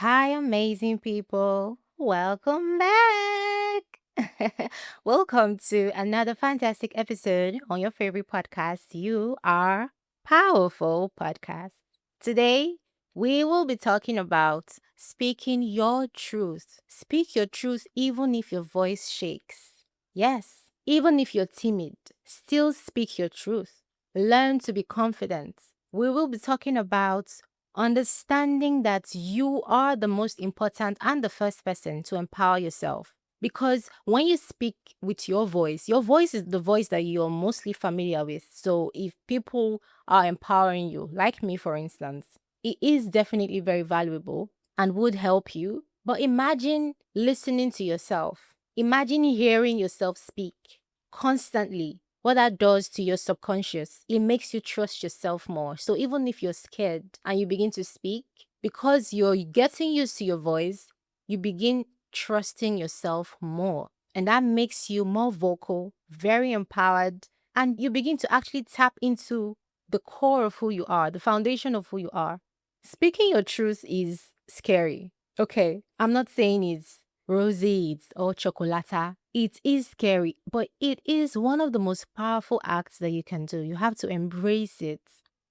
Hi, amazing people. Welcome back. Welcome to another fantastic episode on your favorite podcast. You are powerful podcast. Today, we will be talking about speaking your truth. Speak your truth even if your voice shakes. Yes, even if you're timid, still speak your truth. Learn to be confident. We will be talking about understanding that you are the most important and the first person to empower yourself. Because when you speak with your voice is the voice that you're mostly familiar with. So if people are empowering you, like me, for instance, it is definitely very valuable and would help you. But imagine listening to yourself. Imagine hearing yourself speak constantly. What that does to your subconscious, it makes you trust yourself more. So even if you're scared and you begin to speak, because you're getting used to your voice, you begin trusting yourself more. And that makes you more vocal, very empowered, and you begin to actually tap into the core of who you are, the foundation of who you are. Speaking your truth is scary. Okay, I'm not saying it's rosy, it's or chocolata. It is scary, but it is one of the most powerful acts that you can do. You have to embrace it.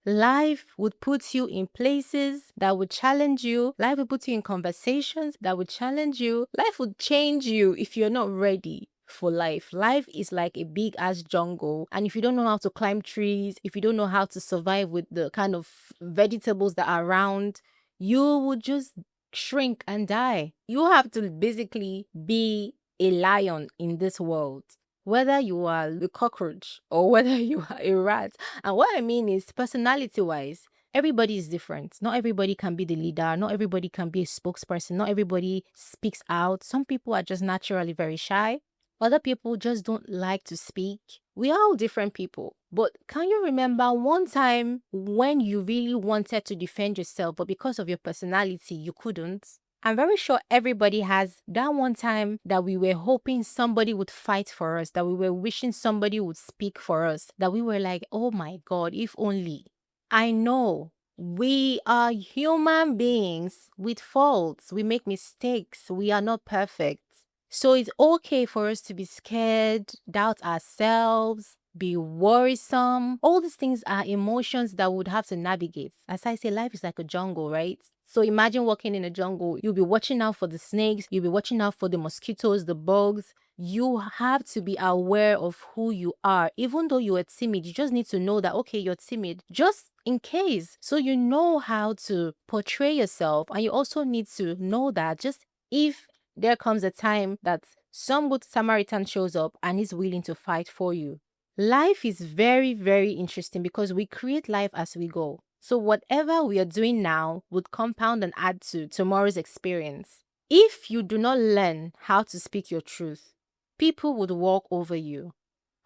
Life would put you in places that would challenge you. Life would put you in conversations that would challenge you. Life would change you if you're not ready for life. Life is like a big ass jungle. And if you don't know how to climb trees, if you don't know how to survive with the kind of vegetables that are around, you would just shrink and die. You have to basically be a lion in this world, whether you are a cockroach or whether you are a rat. And what I mean is, personality wise, everybody is different. Not everybody can be the leader. Not everybody can be a spokesperson. Not everybody speaks out. Some people are just naturally very shy. Other people just don't like to speak. We are all different people. But can you remember one time when you really wanted to defend yourself, but because of your personality, you couldn't? I'm very sure everybody has that one time that we were hoping somebody would fight for us, that we were wishing somebody would speak for us, that we were like, oh my God, if only. I know we are human beings with faults. We make mistakes. We are not perfect. So it's okay for us to be scared, doubt ourselves, be worrisome. All these things are emotions that we would have to navigate. As I say, life is like a jungle, right? So imagine walking in a jungle. You'll be watching out for the snakes. You'll be watching out for the mosquitoes, the bugs. You have to be aware of who you are. Even though you are timid, you just need to know that, okay, you're timid, just in case. So you know how to portray yourself. And you also need to know that just if there comes a time that some good Samaritan shows up and is willing to fight for you. Life is very, very interesting because we create life as we go. So whatever we are doing now would compound and add to tomorrow's experience. If you do not learn how to speak your truth, people would walk over you.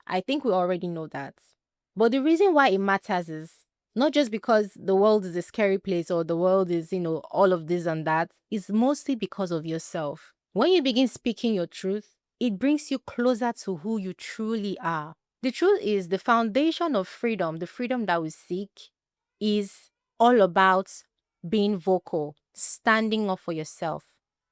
I think we already know that. But the reason why it matters is not just because the world is a scary place or the world is, all of this and that. It's mostly because of yourself. When you begin speaking your truth, it brings you closer to who you truly are. The truth is, the foundation of freedom, the freedom that we seek, is all about being vocal, standing up for yourself,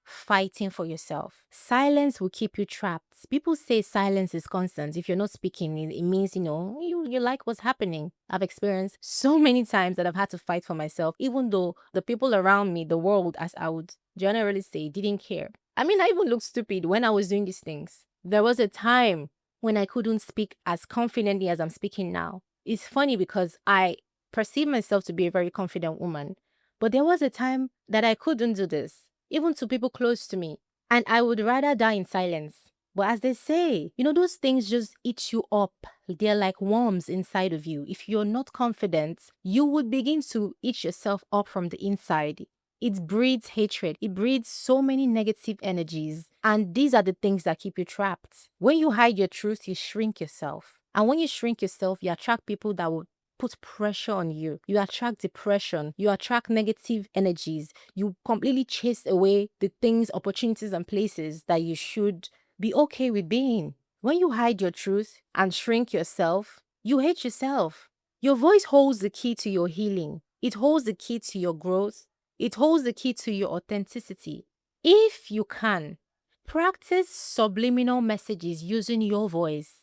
fighting for yourself. Silence will keep you trapped. People say silence is constant. If you're not speaking, it means, you like what's happening. I've experienced so many times that I've had to fight for myself, even though the people around me, the world, as I would generally say, didn't care. I mean, I even looked stupid when I was doing these things. There was a time when I couldn't speak as confidently as I'm speaking now. It's funny because I perceive myself to be a very confident woman, but there was a time that I couldn't do this, even to people close to me. And I would rather die in silence. But as they say, those things just eat you up. They're like worms inside of you. If you're not confident, you would begin to eat yourself up from the inside. It breeds hatred. It breeds so many negative energies. And these are the things that keep you trapped. When you hide your truth, you shrink yourself. And when you shrink yourself, you attract people that will put pressure on you. You attract depression. You attract negative energies. You completely chase away the things, opportunities, and places that you should be okay with being. When you hide your truth and shrink yourself, you hate yourself. Your voice holds the key to your healing. It holds the key to your growth. It holds the key to your authenticity. If you can, practice subliminal messages using your voice.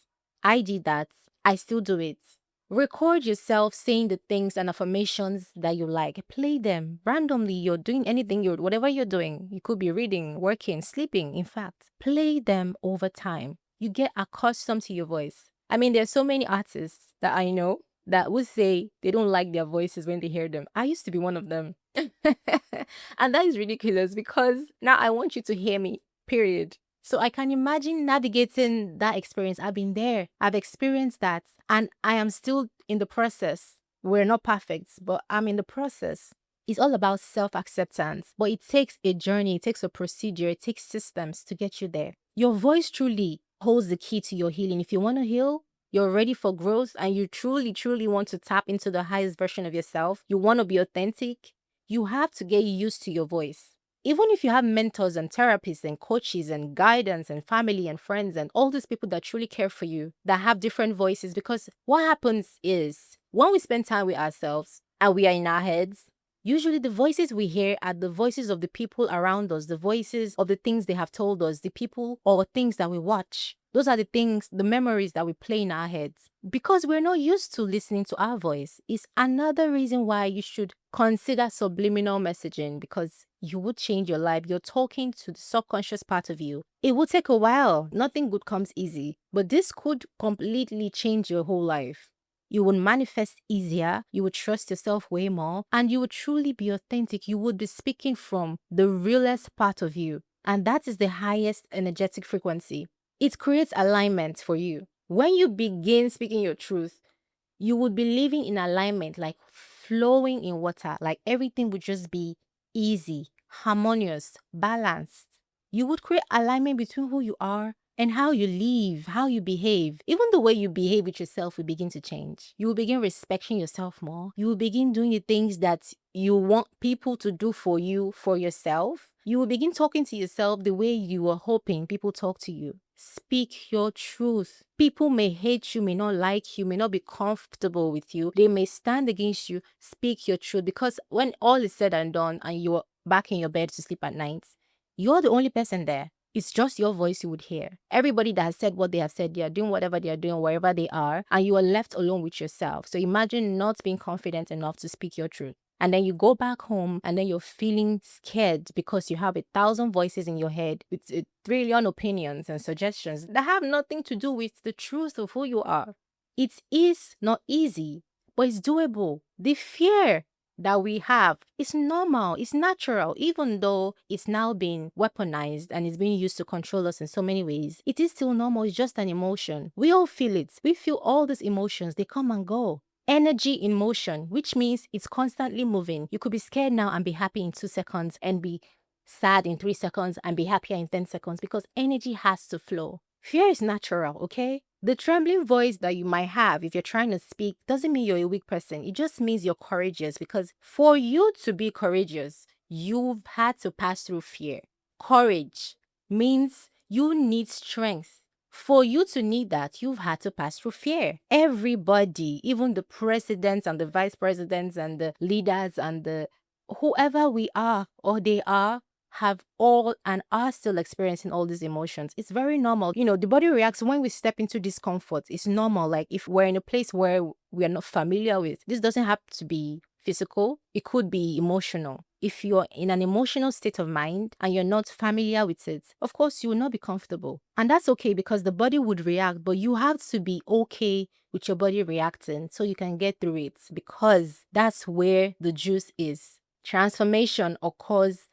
I did that. I still do it. Record yourself saying the things and affirmations that you like. Play them randomly. You're doing anything, whatever you're doing. You could be reading, working, sleeping. In fact, play them over time. You get accustomed to your voice. I mean, there's so many artists that I know that would say they don't like their voices when they hear them. I used to be one of them. And that is ridiculous because now I want you to hear me, period. So I can imagine navigating that experience. I've been there, I've experienced that, and I am still in the process. We're not perfect, but I'm in the process. It's all about self acceptance, but it takes a journey, it takes a procedure, it takes systems to get you there. Your voice truly holds the key to your healing. If you want to heal, you're ready for growth, and you truly, truly want to tap into the highest version of yourself, you want to be authentic, you have to get used to your voice. Even if you have mentors and therapists and coaches and guidance and family and friends and all these people that truly care for you, that have different voices, because what happens is when we spend time with ourselves and we are in our heads, usually the voices we hear are the voices of the people around us, the voices of the things they have told us, the people or things that we watch. Those are the things, the memories that we play in our heads. Because we're not used to listening to our voice, is another reason why you should consider subliminal messaging, because you would change your life. You're talking to the subconscious part of you. It will take a while. Nothing good comes easy, but this could completely change your whole life. You would manifest easier, you would trust yourself way more, and you would truly be authentic. You would be speaking from the realest part of you. And that is the highest energetic frequency. It creates alignment for you. When you begin speaking your truth, you would be living in alignment, like flowing in water, like everything would just be easy, harmonious, balanced. You would create alignment between who you are and how you live, how you behave. Even the way you behave with yourself will begin to change. You will begin respecting yourself more. You will begin doing the things that you want people to do for you, for yourself. You will begin talking to yourself the way you were hoping people talk to you. Speak your truth. People may hate you, may not like you, may not be comfortable with you. They may stand against you. Speak your truth, because when all is said and done and you're back in your bed to sleep at night, you're the only person there. It's just your voice you would hear. Everybody that has said what they have said, they are doing whatever they are doing, wherever they are, and you are left alone with yourself. So imagine not being confident enough to speak your truth. And then you go back home and then you're feeling scared because you have 1,000 voices in your head with 1,000,000,000 opinions and suggestions that have nothing to do with the truth of who you are. It is not easy, but it's doable. The fear that we have is normal, it's natural, even though it's now been weaponized and it's being used to control us in so many ways. It is still normal, it's just an emotion. We all feel it. We feel all these emotions, they come and go. Energy in motion, which means it's constantly moving. You could be scared now and be happy in 2 seconds, and be sad in 3 seconds and be happier in 10 seconds, because energy has to flow. Fear is natural, okay? The trembling voice that you might have if you're trying to speak doesn't mean you're a weak person. It just means you're courageous, because for you to be courageous, you've had to pass through fear. Courage means you need strength. For you to need that, you've had to pass through fear. Everybody, even the presidents and the vice presidents and the leaders and the whoever we are or they are, have all and are still experiencing all these emotions. It's very normal. You know, the body reacts when we step into discomfort. It's normal. Like if we're in a place where we are not familiar with, this doesn't have to be physical, it could be emotional. If you're in an emotional state of mind and you're not familiar with it, of course, you will not be comfortable. And that's okay, because the body would react, but you have to be okay with your body reacting so you can get through it, because that's where the juice is. Transformation occurs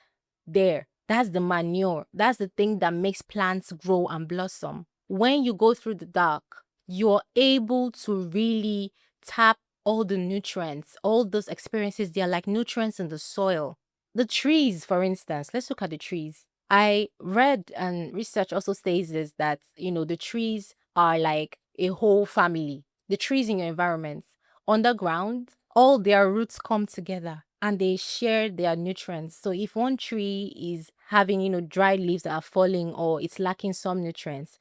there. That's the manure. That's the thing that makes plants grow and blossom. When you go through the dark, you're able to really tap all the nutrients, all those experiences. They're like nutrients in the soil. The trees, for instance, let's look at the trees. I read, and research also says this, that, the trees are like a whole family. The trees in your environment, underground, all their roots come together and they share their nutrients. So if one tree is having, dry leaves that are falling, or it's lacking some nutrients,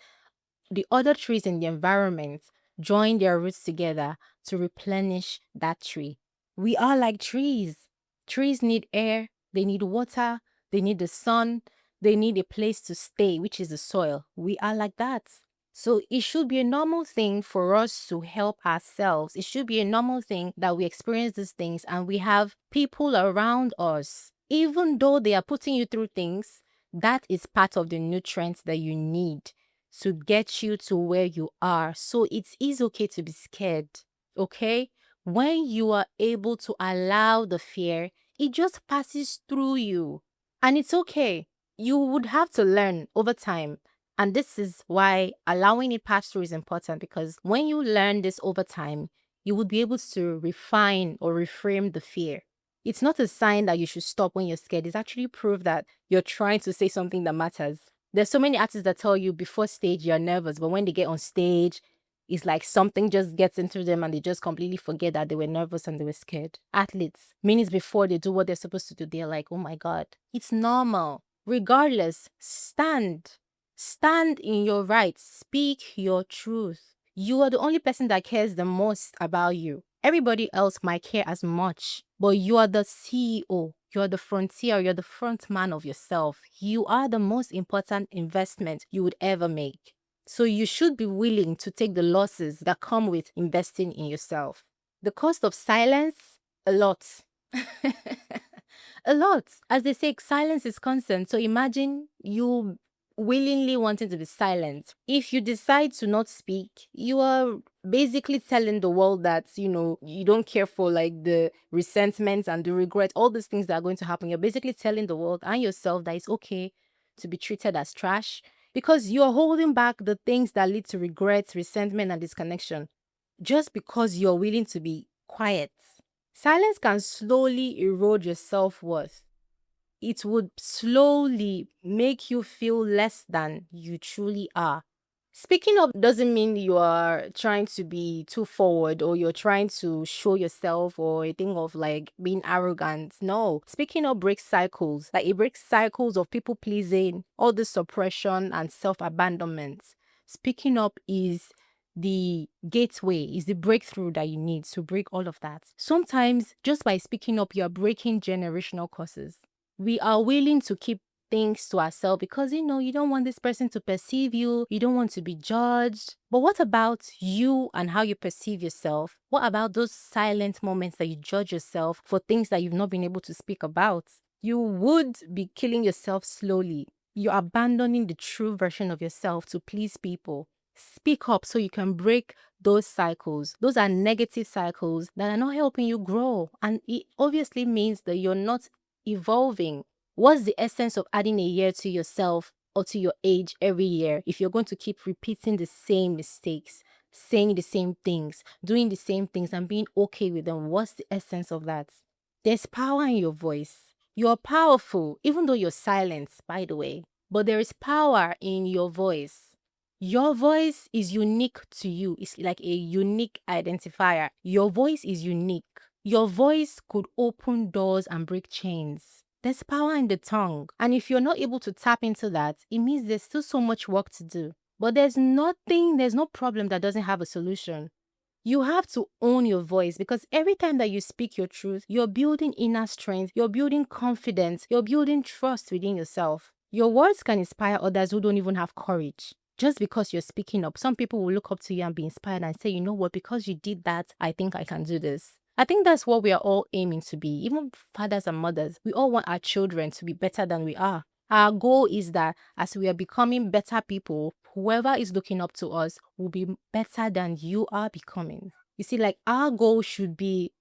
the other trees in the environment join their roots together to replenish that tree. We are like trees. Trees need air, They need water, they need the sun, they need a place to stay, which is the soil. We are like that. So it should be a normal thing for us to help ourselves. It should be a normal thing that we experience these things and we have people around us. Even though they are putting you through things, that is part of the nutrients that you need to get you to where you are. So it is okay to be scared, okay? When you are able to allow the fear, it just passes through you. And it's okay. You would have to learn over time. And this is why allowing it pass through is important, because when you learn this over time, you would be able to refine or reframe the fear. It's not a sign that you should stop when you're scared. It's actually proof that you're trying to say something that matters. There's so many artists that tell you before stage you're nervous, but when they get on stage, it's like something just gets into them and they just completely forget that they were nervous and they were scared. Athletes, minutes before they do what they're supposed to do, they're like, oh my God, it's normal. Regardless, stand. Stand in your rights. Speak your truth. You are the only person that cares the most about you. Everybody else might care as much, but you are the CEO. You are the frontier. You're the front man of yourself. You are the most important investment you would ever make. So you should be willing to take the losses that come with investing in yourself. The cost of silence, a lot. A lot. As they say, silence is consent. So imagine you willingly wanting to be silent. If you decide to not speak, you are basically telling the world that, you don't care for like the resentment and the regret, all these things that are going to happen. You're basically telling the world and yourself that it's okay to be treated as trash because you're holding back the things that lead to regret, resentment, and disconnection just because you're willing to be quiet. Silence can slowly erode your self-worth. It would slowly make you feel less than you truly are. Speaking up doesn't mean you are trying to be too forward or you're trying to show yourself or a thing of like being arrogant. No, speaking up breaks cycles. Like it breaks cycles of people pleasing, all this suppression and self-abandonment. Speaking up is the gateway, is the breakthrough that you need to break all of that. Sometimes just by speaking up, you're breaking generational curses. We are willing to keep things to ourselves because you don't want this person to perceive you, you don't want to be judged. But what about you and how you perceive yourself? What about those silent moments that you judge yourself for things that you've not been able to speak about? You would be killing yourself slowly. You're abandoning the true version of yourself to please people. Speak up so you can break those cycles. Those are negative cycles that are not helping you grow. And it obviously means that you're not evolving. What's the essence of adding a year to yourself or to your age every year if you're going to keep repeating the same mistakes, saying the same things, doing the same things, and being okay with them? What's the essence of that? There's power in your voice. You're powerful, even though you're silent, by the way. But there is power in your voice. Your voice is unique to you. It's like a unique identifier. Your voice is unique. Your voice could open doors and break chains. There's power in the tongue. And if you're not able to tap into that, it means there's still so much work to do. But there's no problem that doesn't have a solution. You have to own your voice because every time that you speak your truth, you're building inner strength, you're building confidence, you're building trust within yourself. Your words can inspire others who don't even have courage. Just because you're speaking up, some people will look up to you and be inspired and say, you know what, because you did that, I think I can do this. I think that's what we are all aiming to be. Even fathers and mothers, we all want our children to be better than we are. Our goal is that as we are becoming better people, whoever is looking up to us will be better than you are becoming. You see, like our goal should be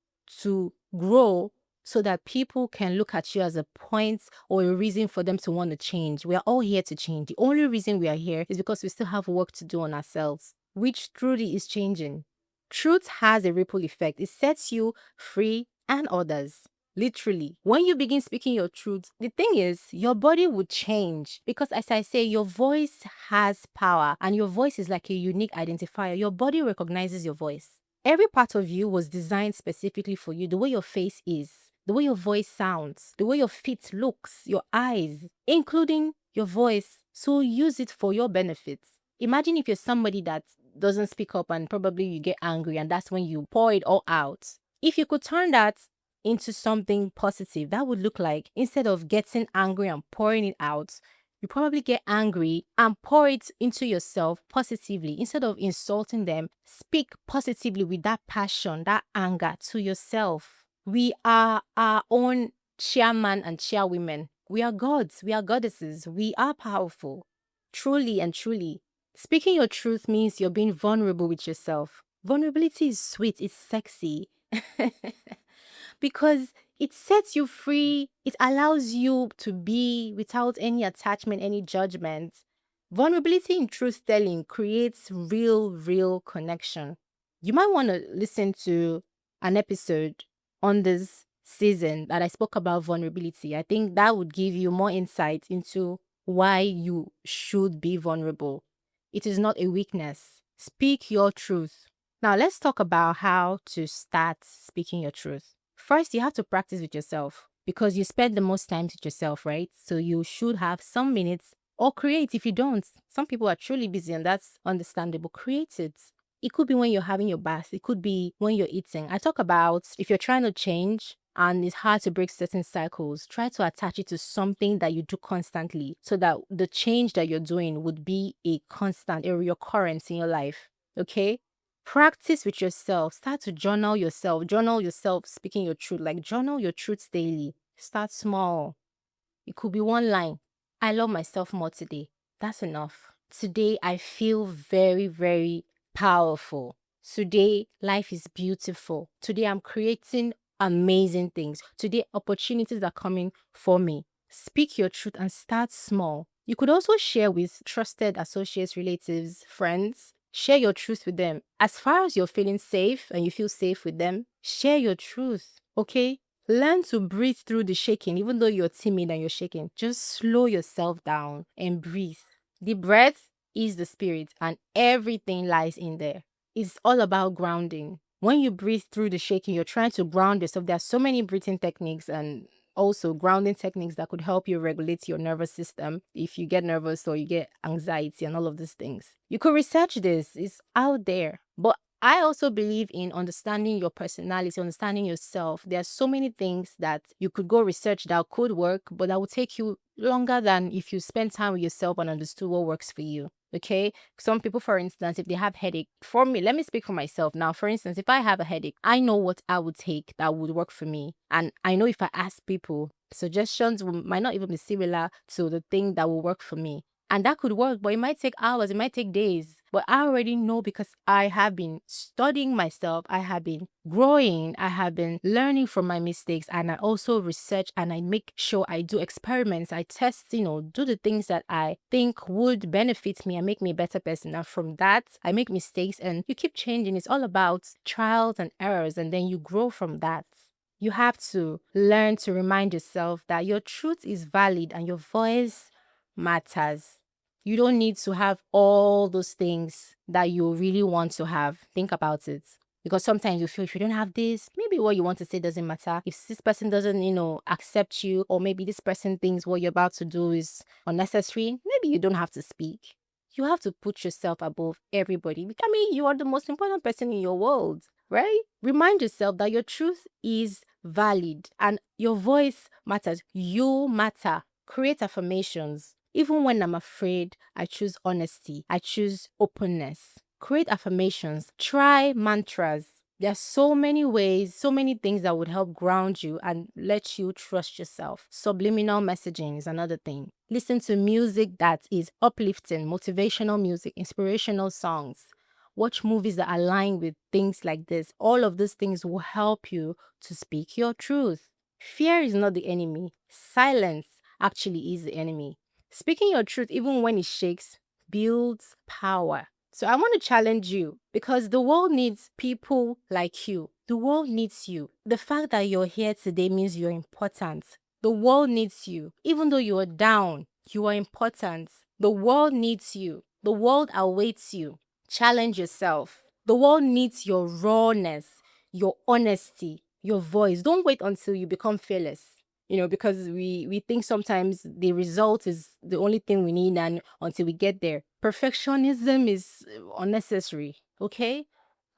to grow so that people can look at you as a point or a reason for them to want to change. We are all here to change. The only reason we are here is because we still have work to do on ourselves, which truly is changing. Truth has a ripple effect. It sets you free and others. Literally, when you begin speaking your truth, the thing is, your body would change because, as I say, your voice has power and your voice is like a unique identifier. Your body recognizes your voice. Every part of you was designed specifically for you. The way your face is, the way your voice sounds, the way your feet looks, your eyes, including your voice. So use it for your benefits. Imagine if you're somebody that doesn't speak up and probably you get angry and that's when you pour it all out. If you could turn that into something positive, that would look like, instead of getting angry and pouring it out, you probably get angry and pour it into yourself positively. Instead of insulting them, speak positively with that passion, that anger to yourself. We are our own chairman and chairwomen. We are gods. We are goddesses. We are powerful. Truly and truly. Speaking your truth means you're being vulnerable with yourself. Vulnerability is sweet. It's sexy. Because it sets you free. It allows you to be without any attachment, any judgment. Vulnerability in truth telling creates real connection. You might want to listen to an episode on this season that I spoke about vulnerability. I think that would give you more insight into why you should be vulnerable. It is not a weakness. Speak your truth. Now, let's talk about how to start speaking your truth. First, you have to practice with yourself because you spend the most time with yourself, right? So you should have some minutes, or create if you don't. Some people are truly busy and that's understandable. Create it. It could be when you're having your bath. It could be when you're eating. I talk about if you're trying to change and it's hard to break certain cycles, try to attach it to something that you do constantly so that the change that you're doing would be a constant, a recurrence in your life. Okay? Practice with yourself. Start to journal yourself. Journal yourself speaking your truth. Like journal your truths daily. Start small. It could be one line. I love myself more today. That's enough. Today, I feel very powerful. Today, life is beautiful. Today, I'm creating amazing things. Today, opportunities are coming for me. Speak your truth and start small. You could also share with trusted associates, relatives, friends. Share your truth with them. As far as you're feeling safe and you feel safe with them, share your truth. Okay? Learn to breathe through the shaking, even though you're timid and you're shaking. Just slow yourself down and breathe. The breath is the spirit, and everything lies in there. It's all about grounding. When you breathe through the shaking, you're trying to ground yourself. There are so many breathing techniques and also grounding techniques that could help you regulate your nervous system if you get nervous or you get anxiety and all of these things. You could research this, it's out there. But I also believe in understanding your personality, understanding yourself. There are so many things that you could go research that could work, but that will take you longer than if you spend time with yourself and understood what works for you. Okay. Some people, for instance, if they have headache, for me, let me speak for myself now. For instance, if I have a headache, I know what I would take that would work for me. And I know if I ask people, suggestions might not even be similar to the thing that will work for me. And that could work, but it might take hours, it might take days. But I already know because I have been studying myself, I have been growing, I have been learning from my mistakes, and I also research and I make sure I do experiments, I test, do the things that I think would benefit me and make me a better person. And from that, I make mistakes and you keep changing. It's all about trials and errors, and then you grow from that. You have to learn to remind yourself that your truth is valid and your voice matters. You don't need to have all those things that you really want to have. Think about it. Because sometimes you feel if you don't have this, maybe what you want to say doesn't matter. If this person doesn't, accept you, or maybe this person thinks what you're about to do is unnecessary, maybe you don't have to speak. You have to put yourself above everybody. I mean, you are the most important person in your world, right? Remind yourself that your truth is valid and your voice matters. You matter. Create affirmations. Even when I'm afraid, I choose honesty. I choose openness. Create affirmations. Try mantras. There are so many ways, so many things that would help ground you and let you trust yourself. Subliminal messaging is another thing. Listen to music that is uplifting, motivational music, inspirational songs. Watch movies that align with things like this. All of these things will help you to speak your truth. Fear is not the enemy. Silence actually is the enemy. Speaking your truth, even when it shakes, builds power. So I want to challenge you because the world needs people like you. The world needs you. The fact that you're here today means you're important. The world needs you. Even though you are down, you are important. The world needs you. The world awaits you. Challenge yourself. The world needs your rawness, your honesty, your voice. Don't wait until you become fearless. Because we think sometimes the result is the only thing we need, and until we get there, perfectionism is unnecessary. Okay?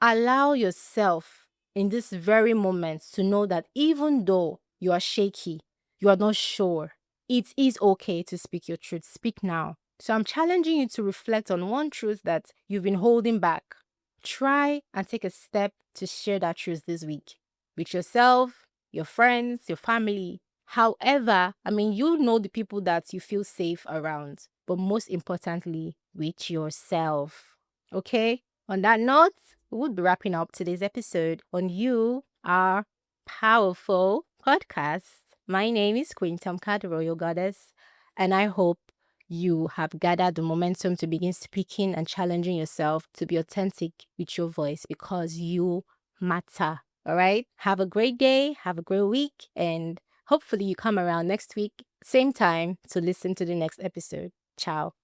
Allow yourself in this very moment to know that even though you are shaky, you are not sure, it is okay to speak your truth. Speak now. So I'm challenging you to reflect on one truth that you've been holding back. Try and take a step to share that truth this week with yourself, your friends, your family. However, you know the people that you feel safe around, but most importantly, with yourself. Okay? On that note, we would be wrapping up today's episode on You Are Powerful podcast. My name is Queen Tomca, the Royal Goddess, and I hope you have gathered the momentum to begin speaking and challenging yourself to be authentic with your voice because you matter. All right? Have a great day, have a great week, and hopefully you come around next week, same time, to listen to the next episode. Ciao.